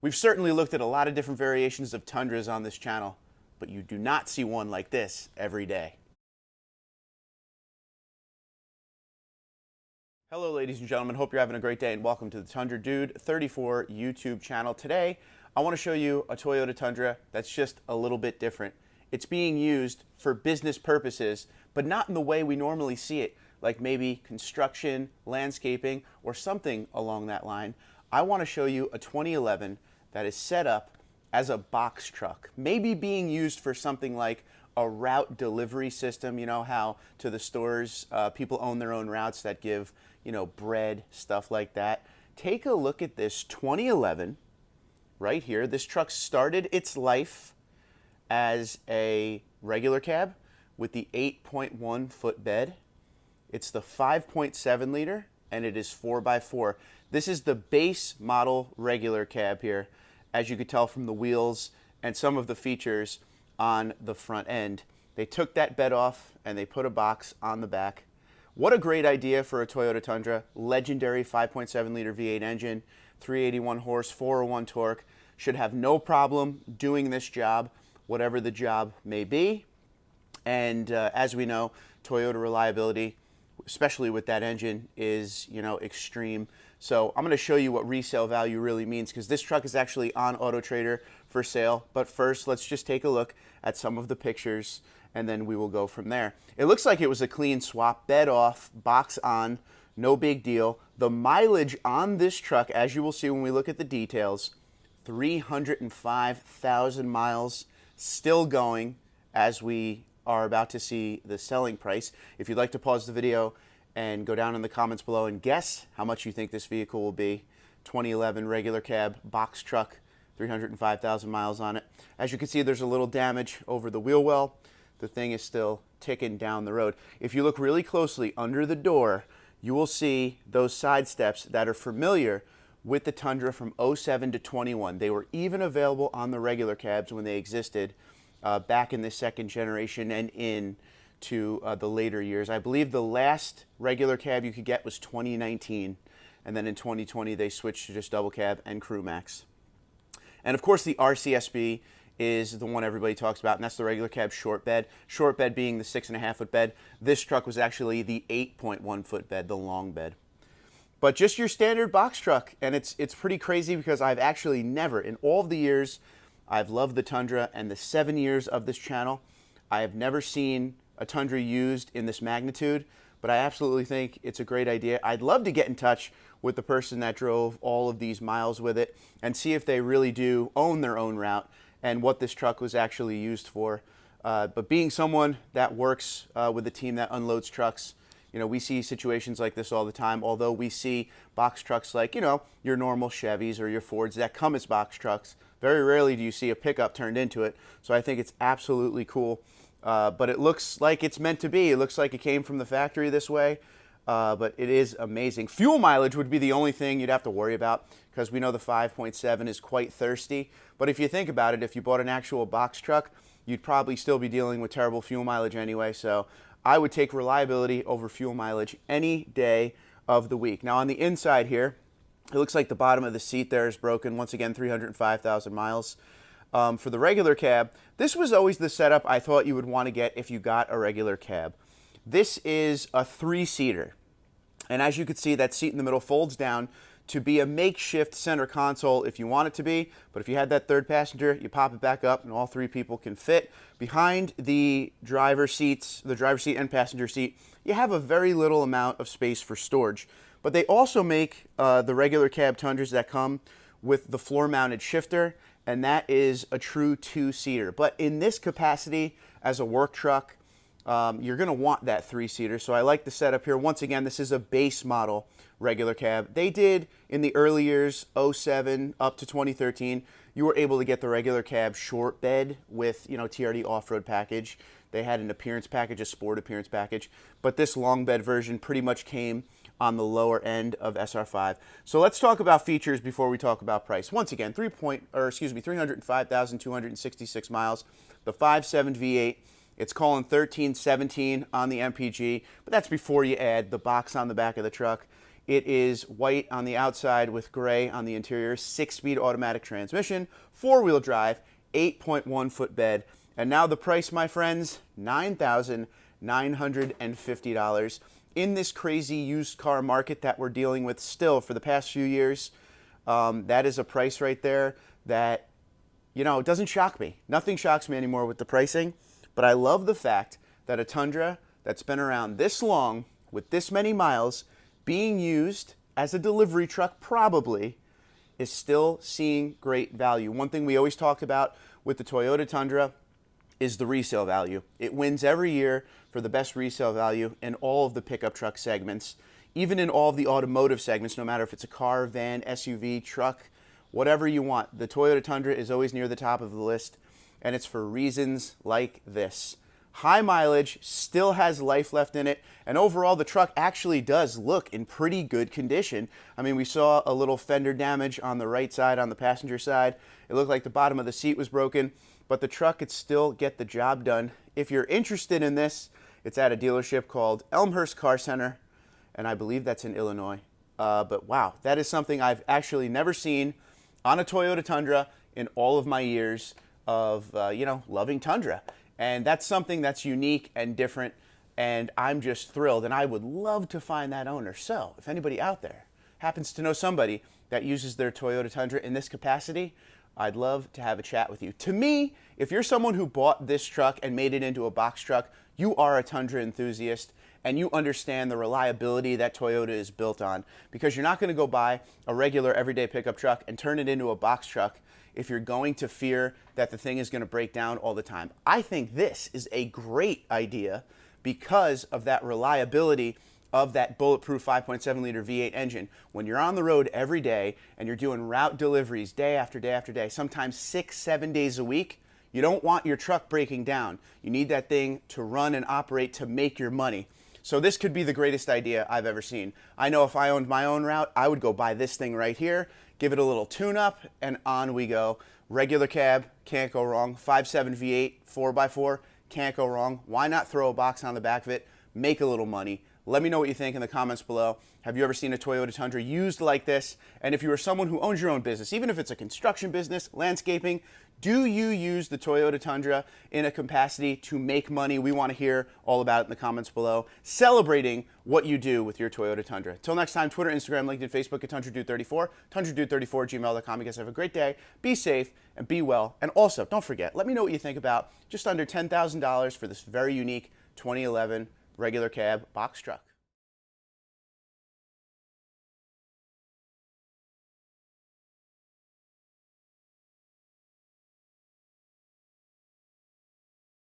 We've certainly looked at a lot of different variations of Tundras on this channel, but you do not see one like this every day. Hello ladies and gentlemen, hope you're having a great day and welcome to the Tundra Dude 34 YouTube channel. Today, I want to show you a Toyota Tundra that's just a little bit different. It's being used for business purposes, but not in the way we normally see it, like maybe construction, landscaping, or something along that line. I want to show you a 2011 that is set up as a box truck, maybe being used for something like a route delivery system. You know how to the stores, people own their own routes that give, bread, stuff like that. Take a look at this 2011 right here. This truck started its life as a regular cab with the 8.1 foot bed. It's the 5.7 liter and it is 4x4. This is the base model regular cab here, as you could tell from the wheels and some of the features on the front end. They took that bed off and they put a box on the back. What a great idea for a Toyota Tundra. Legendary 5.7 liter V8 engine, 381 horse, 401 torque. Should have no problem doing this job, whatever the job may be. And as we know, Toyota reliability, especially with that engine, is extreme. So I'm going to show you what resale value really means, because this truck is actually on Auto Trader for sale. But first, let's just take a look at some of the pictures and then we will go from there. It looks like it was a clean swap, bed off, box on, no big deal. The mileage on this truck, as you will see when we look at the details, 305,000 miles, still going, as we are about to see the selling price. If you'd like to pause the video and go down in the comments below and guess how much you think this vehicle will be. 2011 regular cab, box truck, 305,000 miles on it. As you can see, there's a little damage over the wheel well. The thing is still ticking down the road. If you look really closely under the door, you will see those side steps that are familiar with the Tundra from 07 to 21. They were even available on the regular cabs when they existed back in the second generation and into the later years. I believe the last regular cab you could get was 2019, and then in 2020 they switched to just double cab and crew max. And of course the RCSB is the one everybody talks about, and that's the regular cab short bed. Short bed being the 6.5 foot bed. This truck was actually the 8.1 foot bed, the long bed. But just your standard box truck, and it's pretty crazy because I've actually never, in all of the years I've loved the Tundra and the 7 years of this channel, I have never seen a Tundra used in this magnitude, but I absolutely think it's a great idea. I'd love to get in touch with the person that drove all of these miles with it and see if they really do own their own route and what this truck was actually used for. But being someone that works with a team that unloads trucks, we see situations like this all the time, although we see box trucks like, your normal Chevys or your Fords that come as box trucks. Very rarely do you see a pickup turned into it. So I think it's absolutely cool. But it looks like it's meant to be. It looks like it came from the factory this way. But it is amazing. Fuel mileage would be the only thing you'd have to worry about, because we know the 5.7 is quite thirsty. But if you think about it, if you bought an actual box truck, you'd probably still be dealing with terrible fuel mileage anyway. So I would take reliability over fuel mileage any day of the week. Now on the inside here, it looks like the bottom of the seat there is broken. Once again, 305,000 miles. For the regular cab, this was always the setup I thought you would want to get if you got a regular cab. This is a 3-seater. And as you can see, that seat in the middle folds down to be a makeshift center console if you want it to be. But if you had that third passenger, you pop it back up and all 3 people can fit. Behind the driver's seat and passenger seat, you have a very little amount of space for storage. But they also make the regular cab Tundras that come with the floor-mounted shifter, and that is a true 2-seater. But in this capacity, as a work truck, you're going to want that 3-seater. So I like the setup here. Once again, this is a base model regular cab. They did, in the early years, 07 up to 2013, you were able to get the regular cab short bed with, TRD off-road package. They had an appearance package, a sport appearance package. But this long bed version pretty much came on the lower end of SR5. So let's talk about features before we talk about price. Once again, 305,266 miles, the 5.7 V8. It's calling 1317 on the MPG, but that's before you add the box on the back of the truck. It is white on the outside with gray on the interior, 6-speed automatic transmission, 4-wheel drive, 8.1 foot bed. And now the price, my friends, $9,950. In this crazy used car market that we're dealing with still for the past few years, that is a price right there that, you know, it doesn't shock me. Nothing shocks me anymore with the pricing, but I love the fact that a Tundra that's been around this long with this many miles being used as a delivery truck probably is still seeing great value. One thing we always talk about with the Toyota Tundra is the resale value. It wins every year for the best resale value in all of the pickup truck segments, even in all of the automotive segments, no matter if it's a car, van, SUV, truck, whatever you want. The Toyota Tundra is always near the top of the list, and it's for reasons like this. High mileage, still has life left in it, and overall the truck actually does look in pretty good condition. I mean, we saw a little fender damage on the right side, on the passenger side. It looked like the bottom of the seat was broken, but the truck could still get the job done. If you're interested in this, it's at a dealership called Elmhurst Car Center, and I believe that's in Illinois. But wow, that is something I've actually never seen on a Toyota Tundra in all of my years of, loving Tundra. And that's something that's unique and different, and I'm just thrilled, and I would love to find that owner. So if anybody out there happens to know somebody that uses their Toyota Tundra in this capacity, I'd love to have a chat with you. To me, if you're someone who bought this truck and made it into a box truck, you are a Tundra enthusiast, and you understand the reliability that Toyota is built on, because you're not going to go buy a regular everyday pickup truck and turn it into a box truck if you're going to fear that the thing is going to break down all the time. I think this is a great idea because of that reliability of that bulletproof 5.7 liter V8 engine. When you're on the road every day and you're doing route deliveries day after day after day, sometimes 6-7 days a week, you don't want your truck breaking down. You need that thing to run and operate to make your money. So this could be the greatest idea I've ever seen. I know if I owned my own route, I would go buy this thing right here, give it a little tune-up, and on we go. Regular cab, can't go wrong. 5.7 V8, 4x4, can't go wrong. Why not throw a box on the back of it, make a little money? Let me know what you think in the comments below. Have you ever seen a Toyota Tundra used like this? And if you are someone who owns your own business, even if it's a construction business, landscaping, do you use the Toyota Tundra in a capacity to make money? We want to hear all about it in the comments below, celebrating what you do with your Toyota Tundra. Till next time, Twitter, Instagram, LinkedIn, Facebook at TundraDude34, TundraDude34@gmail.com. You guys have a great day. Be safe and be well. And also, don't forget, let me know what you think about just under $10,000 for this very unique 2011 regular cab box truck.